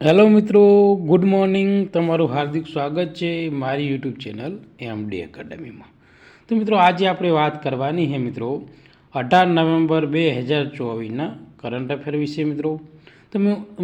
Hello મિત્રો, good morning. તમારું હાર્દિક સ્વાગત છે મારી યુટ્યુબ ચેનલ એમડી એકેડમીમાં. તો મિત્રો આજે આપણે વાત કરવાની છે મિત્રો 18 નવેમ્બર 2024ના કરંટ અફેર વિશે મિત્રો. તો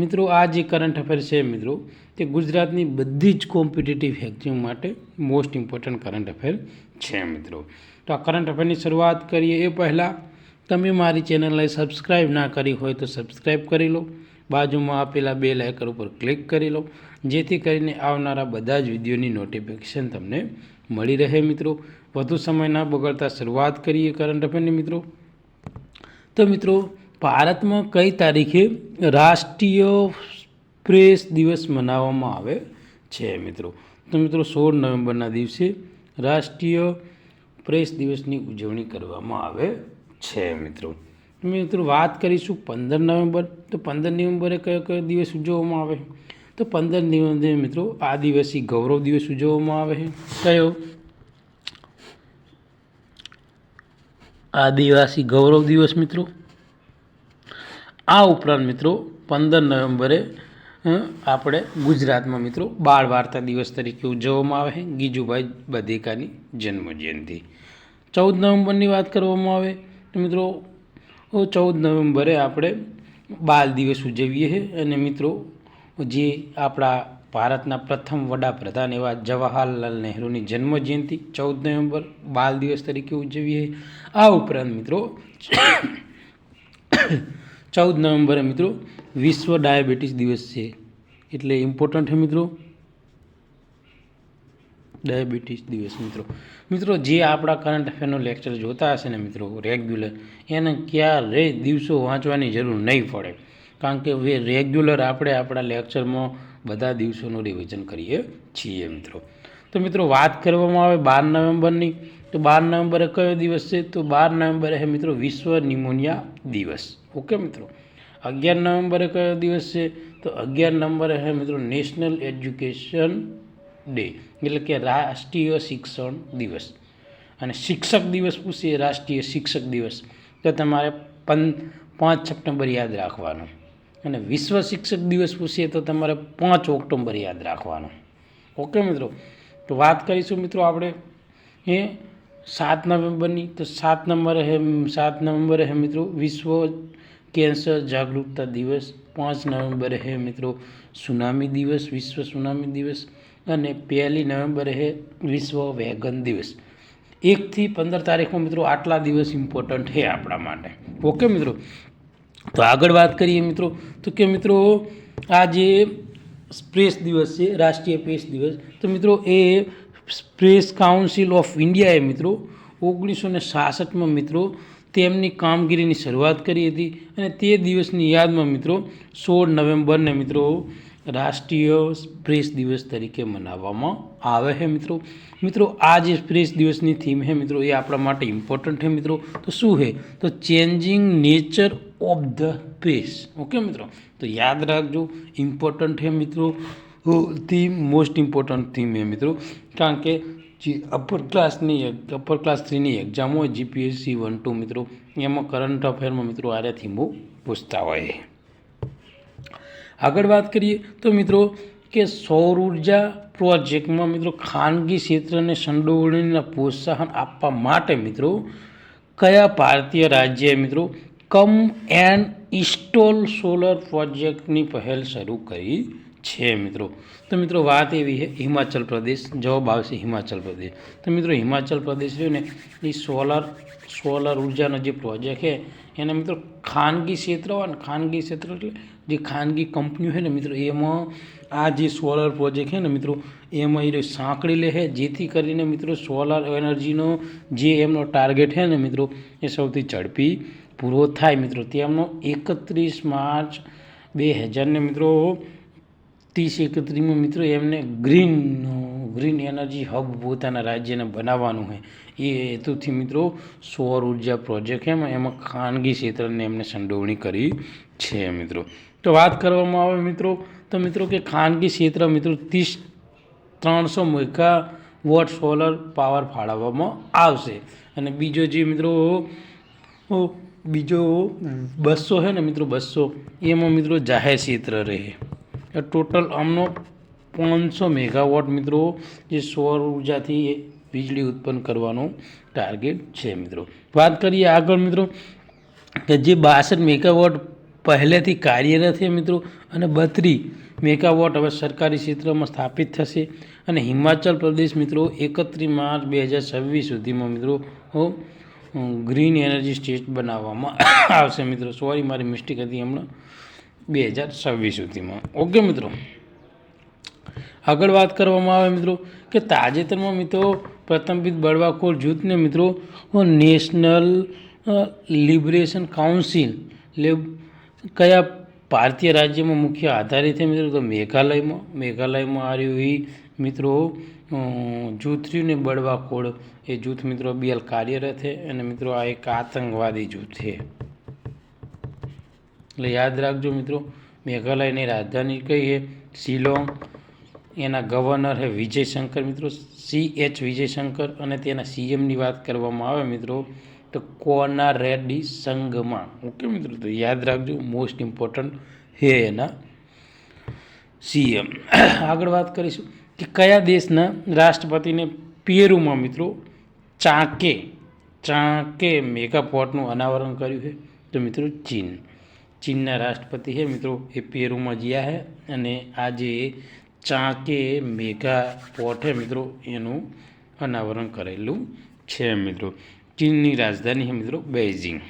મિત્રો આ જે કરંટ અફેર છે મિત્રો તે ગુજરાતની બધી જ કોમ્પિટિટિવ એક્ઝામ માટે મોસ્ટ ઇમ્પોર્ટન્ટ કરંટ અફેર છે મિત્રો. તો આ કરંટ અફેરની શરૂઆત કરીએ એ પહેલાં તમે મારી ચેનલને સબસ્ક્રાઈબ ના કરી હોય તો સબસ્ક્રાઈબ કરી લો. બાજુમાં આપેલા બેલ આઇકન ઉપર ક્લિક કરી લો, જેથી કરીને આવનારા બધા જ વિડીયોની નોટિફિકેશન તમને મળી રહે મિત્રો. વધુ સમય ના બગાડતા શરૂઆત કરીએ કરંટ અફેરની મિત્રો. તો મિત્રો ભારતમાં કઈ તારીખે રાષ્ટ્રીય પ્રેસ દિવસ મનાવવામાં આવે છે મિત્રો? તો મિત્રો 16 નવેમ્બરના દિવસે રાષ્ટ્રીય પ્રેસ દિવસની ઉજવણી કરવામાં આવે છે મિત્રો. મિત્રો વાત કરીશું 15 નવેમ્બર. તો 15 નવેમ્બરે કયો દિવસ ઉજવવામાં આવે? તો 15 નવેમ્બરે મિત્રો આદિવાસી ગૌરવ દિવસ ઉજવવામાં આવે છે. કયો? આદિવાસી ગૌરવ દિવસ મિત્રો. આ ઉપરાંત મિત્રો 15 નવેમ્બરે આપણે ગુજરાતમાં મિત્રો બાળ વાર્તા દિવસ તરીકે ઉજવવામાં આવે છે, ગીજુભાઈ બધેકાની જન્મજયંતિ. 14 નવેમ્બરની વાત કરવામાં આવે તો મિત્રો 14 નવેમ્બરે આપણે બાલ દિવસ ઉજવીએ છીએ અને મિત્રો જે આપણા ભારતના પ્રથમ વડાપ્રધાન એવા જવાહરલાલ નહેરુની જન્મજયંતિ 14 નવેમ્બર બાલ દિવસ તરીકે ઉજવીએ. આ ઉપરાંત મિત્રો 14 નવેમ્બરે મિત્રો વિશ્વ ડાયાબિટીસ દિવસ છે, એટલે ઇમ્પોર્ટન્ટ છે મિત્રો ડાયાબિટીસ દિવસ મિત્રો જે આપણા કરંટ અફેરનો લેક્ચર જોતા હશે ને મિત્રો રેગ્યુલર, એને ક્યારેય દિવસો વાંચવાની જરૂર નહીં પડે, કારણ કે રેગ્યુલર આપણે આપણા લેક્ચરમાં બધા દિવસોનું રિવિઝન કરીએ છીએ મિત્રો. તો મિત્રો વાત કરવામાં આવે 12 નવેમ્બરની. તો 12 નવેમ્બરે કયો દિવસ છે? તો 12 નવેમ્બરે છે મિત્રો વિશ્વ નિમોનિયા દિવસ. ઓકે મિત્રો. 11 નવેમ્બરે કયો દિવસ છે? તો 11 નવેમ્બરે છે મિત્રો નેશનલ એજ્યુકેશન ડે, એટલે કે રાષ્ટ્રીય શિક્ષણ દિવસ. અને શિક્ષક દિવસ પૂછીએ રાષ્ટ્રીય શિક્ષક દિવસ તો તમારે 5 સપ્ટેમ્બર યાદ રાખવાનું, અને વિશ્વ શિક્ષક દિવસ પૂછીએ તો તમારે 5 ઓક્ટોબર યાદ રાખવાનું. ઓકે મિત્રો. તો વાત કરીશું મિત્રો આપણે 7 નવેમ્બરની. તો 7 નવેમ્બરે છે મિત્રો વિશ્વ કેન્સર જાગૃતતા દિવસ. 5 નવેમ્બરે છે મિત્રો સુનામી દિવસ, વિશ્વ સુનામી દિવસ. અને 1 નવેમ્બરે છે વિશ્વ વેગન દિવસ. 1 થી 15 તારીખમાં મિત્રો આટલા દિવસ ઇમ્પોર્ટન્ટ છે આપણા માટે. ઓકે મિત્રો. તો આગળ વાત કરીએ મિત્રો તો કે મિત્રો આ જે પ્રેસ દિવસ છે રાષ્ટ્રીય પ્રેસ દિવસ, તો મિત્રો એ પ્રેસ કાઉન્સિલ ઓફ ઇન્ડિયાએ મિત્રો 1966માં મિત્રો તેમની કામગીરીની શરૂઆત કરી હતી, અને તે દિવસની યાદમાં મિત્રો 16 નવેમ્બરને મિત્રો રાષ્ટ્રીય પ્રેસ દિવસ તરીકે મનાવવામાં આવે છે મિત્રો. મિત્રો આ જે પ્રેસ દિવસની થીમ છે મિત્રો એ આપણા માટે ઇમ્પોર્ટન્ટ છે મિત્રો. તો શું છે? તો changing nature of the press. Okay મિત્રો. તો યાદ રાખજો, ઇમ્પોર્ટન્ટ છે મિત્રો થીમ, મોસ્ટ ઇમ્પોર્ટન્ટ થીમ છે મિત્રો, કારણ કે જે અપર ક્લાસ 3ની એક્ઝામ હોય જીપીએસસી 1-2 મિત્રો એમાં કરંટ અફેરમાં મિત્રો આ થીમો પૂછતા હોય. આગળ વાત કરીએ તો મિત્રો કે સૌર ઉર્જા પ્રોજેક્ટમાં મિત્રો ખાનગી ક્ષેત્રને સંડોવણીને પ્રોત્સાહન આપવા માટે મિત્રો કયા ભારતીય રાજ્યએ મિત્રો કમ એન્ડ ઇન્સ્ટોલ સોલર પ્રોજેક્ટની પહેલ શરૂ કરી છે મિત્રો? તો મિત્રો વાત એવી છે હિમાચલ પ્રદેશ. જવાબ આવશે હિમાચલ પ્રદેશ. તો મિત્રો હિમાચલ પ્રદેશ રહ્યો ને એ સોલર ઉર્જાનો જે પ્રોજેક્ટ છે એને મિત્રો ખાનગી ક્ષેત્ર હોય ને, ખાનગી ક્ષેત્ર એટલે જે ખાનગી કંપનીઓ છે ને મિત્રો એમાં આ જે સોલર પ્રોજેક્ટ છે ને મિત્રો એમાં એ સાંકળી લે છે, જેથી કરીને મિત્રો સોલર એનર્જીનો જે એમનો ટાર્ગેટ છે ને મિત્રો એ સૌથી ઝડપી પૂરો થાય મિત્રો. તેમનો 31 માર્ચ 2000 મિત્રો 30-31માં મિત્રો એમને ગ્રીન એનર્જી હબ પોતાના રાજ્યને બનાવવાનું છે. એ હેતુથી મિત્રો સૌર ઉર્જા પ્રોજેક્ટ એમાં ખાનગી ક્ષેત્રને એમને સંડોવણી કરી છે મિત્રો. તો વાત કરવામાં આવે મિત્રો તો મિત્રો કે ખાનગી ક્ષેત્ર મિત્રો 300 મેગાવોટ સોલર પાવર ફાળવવામાં આવશે, અને બીજો જે મિત્રો બીજો 200 છે ને મિત્રો 200 એમાં મિત્રો જાહેર ક્ષેત્ર રહે. ટોટલ આમનો 500 મેગાવોટ મિત્રો જે સૌર ઉર્જાથી વીજળી ઉત્પન્ન કરવાનો ટાર્ગેટ છે મિત્રો. વાત કરીએ આગળ મિત્રો કે જે 62 મેગાવોટ પહેલેથી કાર્યરત છે મિત્રો અને 32 મેગાવોટ હવે સરકારી ક્ષેત્રમાં સ્થાપિત થશે. અને હિમાચલ પ્રદેશ મિત્રો 31 માર્ચ 2026 સુધીમાં મિત્રો ગ્રીન એનર્જી સ્ટેટ બનાવવામાં આવશે મિત્રો. સોરી મારી મિસ્ટેક હતી હમણાં 2026 સુધીમાં. ઓકે મિત્રો, આગળ વાત કરવામાં આવે મિત્રો કે તાજેતરમાં મિત્રો પ્રતિબંધિત બળવાખોર જૂથને મિત્રો નેશનલ લિબરેશન કાઉન્સિલ કયા ભારતીય રાજ્યમાં મુખ્ય આધારિત છે મિત્રો? તો મેઘાલયમાં આ રહ્યું મિત્રો જૂથ રહ્યું ને બળવાખોર એ જૂથ મિત્રો હાલ કાર્યરત છે અને મિત્રો આ એક આતંકવાદી જૂથ છે. એટલે યાદ રાખજો મિત્રો, મેઘાલયની રાજધાની કઈ છે? શિલોંગ. એના ગવર્નર છે વિજય શંકર મિત્રો, CH વિજય શંકર. અને તેના CMની વાત કરવામાં આવે મિત્રો તો કોનારેડ્ડી સંગમા. ઓકે મિત્રો, તો યાદ રાખજો, મોસ્ટ ઇમ્પોર્ટન્ટ છે એના CM. આગળ વાત કરીશું કે કયા દેશના રાષ્ટ્રપતિને પેરુમાં મિત્રો ચાંકે મેગાપોર્ટનું અનાવરણ કર્યું છે? તો મિત્રો ચીનના રાષ્ટ્રપતિ છે મિત્રો એ પેરુમાં ગયા છે અને આજે ચાંકે મેગા પોર્ટ છે મિત્રો એનું અનાવરણ કરેલું છે મિત્રો. ચીનની રાજધાની છે મિત્રો બેઇજિંગ.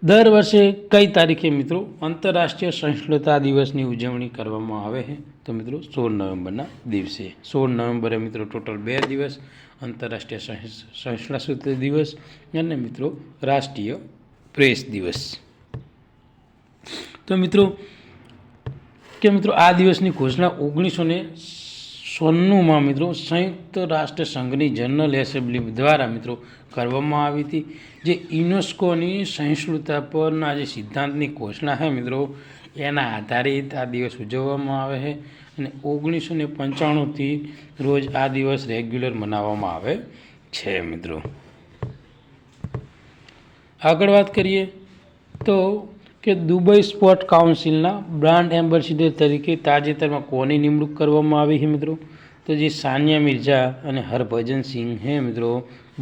દર વર્ષે કઈ તારીખે મિત્રો આંતરરાષ્ટ્રીય સહિષ્ણુતા દિવસની ઉજવણી કરવામાં આવે છે? તો મિત્રો 16 નવેમ્બરના દિવસે. 16 નવેમ્બરે મિત્રો ટોટલ 2 દિવસ, આંતરરાષ્ટ્રીય સહિષ્ણુતા દિવસ અને મિત્રો રાષ્ટ્રીય પ્રેસ દિવસ. તો મિત્રો આ દિવસની ઘોષણા 1996માં મિત્રો સંયુક્ત રાષ્ટ્ર સંઘની જનરલ એસેમ્બલી દ્વારા મિત્રો કરવામાં આવી હતી. જે યુનેસ્કોની સહિષ્ણુતા પરના જે સિદ્ધાંતની ઘોષણા છે મિત્રો એના આધારિત આ દિવસ ઉજવવામાં આવે છે અને 1995થી રોજ આ દિવસ રેગ્યુલર મનાવવામાં આવે છે મિત્રો. આગળ વાત કરીએ તો કે દુબઈ સ્પોર્ટ કાઉન્સિલના બ્રાન્ડ એમ્બેસેડર તરીકે તાજેતરમાં કોની નિમણૂક કરવામાં આવી છે મિત્રો? તો જે સાનિયા મિર્ઝા અને હરભજન સિંહ હે મિત્રો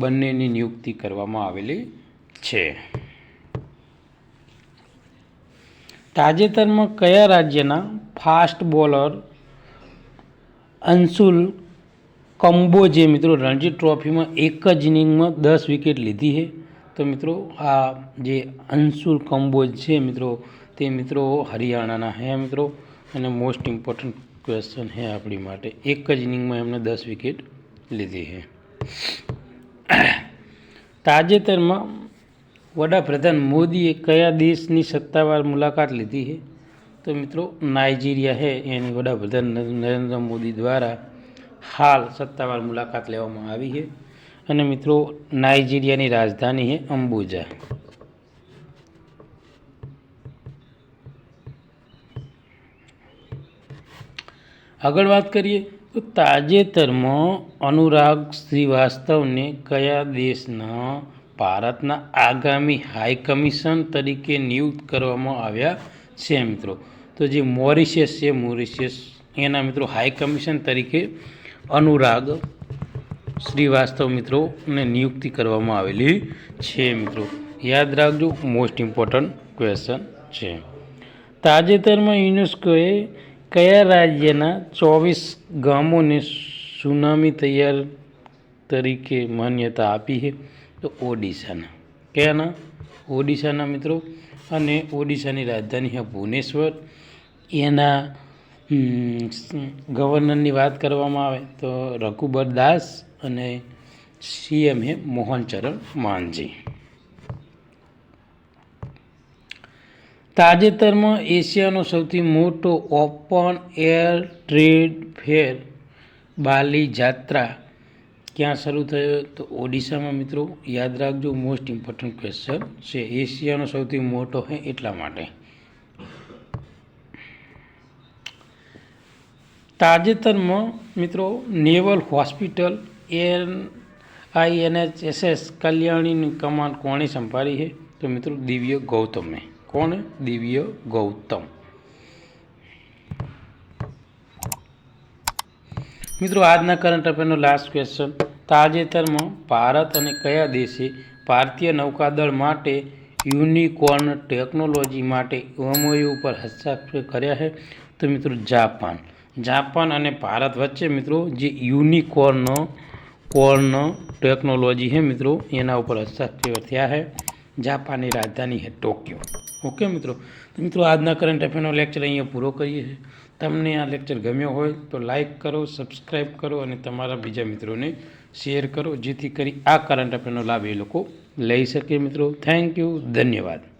બંનેની નિયુક્તિ કરવામાં આવેલી છે. તાજેતરમાં કયા રાજ્યના ફાસ્ટ બોલર અંશુલ કંબોજે મિત્રો રણજી ટ્રોફીમાં એક જ ઇનિંગમાં 10 વિકેટ લીધી છે? તો મિત્રો આ જે અંશુલ કંબોજ છે મિત્રો તે મિત્રો હરિયાણાના હે મિત્રો અને મોસ્ટ ઇમ્પોર્ટન્ટ ક્વેશ્ચન છે આપણી માટે. એક જ ઇનિંગમાં એમને 10 વિકેટ લીધી છે. તાજેતરમાં વડાપ્રધાન મોદીએ કયા દેશની સત્તાવાર મુલાકાત લીધી છે? તો મિત્રો નાઇજીરિયા છે એની વડાપ્રધાન નરેન્દ્ર મોદી દ્વારા હાલ સત્તાવાર મુલાકાત લેવામાં આવી છે અને મિત્રો નાઇજીરિયાની રાજધાની છે અંબુજા. આગળ વાત કરીએ તો તાજેતરમાં અનુરાગ શ્રીવાસ્તવને કયા દેશના ભારતના આગામી હાઈ કમિશન તરીકે નિયુક્ત કરવામાં આવ્યા છે મિત્રો? તો જે મોરિશિયસ છે, મોરિશિયસ એના મિત્રો હાઈ કમિશન તરીકે અનુરાગ શ્રીવાસ્તવ મિત્રોને નિયુક્તિ કરવામાં આવેલી છે મિત્રો. યાદ રાખજો, મોસ્ટ ઇમ્પોર્ટન્ટ ક્વેશ્ચન છે. તાજેતરમાં યુનેસ્કોએ કયા રાજ્યના 24 ગામોને સુનામી તૈયાર તરીકે માન્યતા આપી છે? તો ઓડિશાના. કયાના? ઓડિશાના મિત્રો. અને ઓડિશાની રાજધાની છે ભુવનેશ્વર. એના ગવર્નરની વાત કરવામાં આવે તો રઘુબર દાસ અને CM છે મોહન ચરણ માંઝી. તાજેતરમાં એશિયાનો સૌથી મોટો ઓપન એર ટ્રેડ ફેર બાલી જાત્રા ક્યાં શરૂ થયો? તો ઓડિશામાં મિત્રો. યાદ રાખજો, મોસ્ટ ઇમ્પોર્ટન્ટ ક્વેશ્ચન છે. એશિયાનો સૌથી મોટો છે એટલા માટે. તાજેતરમાં મિત્રો નેવલ હોસ્પિટલ INHSS કલ્યાણીની કમાન કોણે સંભાળી છે? તો મિત્રો દિવ્ય ગૌતમે. કોણ? દિવ્ય ગૌતમ. મિત્રો આજના કરંટ અફેરનો લાસ્ટ ક્વેશ્ચન. તાજેતરમાં ભારત અને કયા દેશે ભારતીય નૌકાદળ માટે યુનિકોર્ન ટેકનોલોજી માટે MOU ઉપર હસ્તાક્ષર કર્યા છે? તો મિત્રો જાપાન અને ભારત વચ્ચે મિત્રો જે યુનિકોર્ન ટેકનોલોજી છે મિત્રો એના ઉપર હસ્તાક્ષર થયા છે. જાપાનની રાજધાની છે ટોક્યો. ઓકે મિત્રો. તો મિત્રો આજના કરંટ અફેરનો લેક્ચર અહીંયા પૂરો કરીએ છીએ. તમને આ લેક્ચર ગમ્યો હોય તો લાઇક કરો, સબસ્ક્રાઈબ કરો અને તમારા બીજા મિત્રોને શેર કરો, જેથી કરી આ કરંટ અફેરનો લાભ એ લોકો લઈ શકે. મિત્રો થેન્ક યુ, ધન્યવાદ.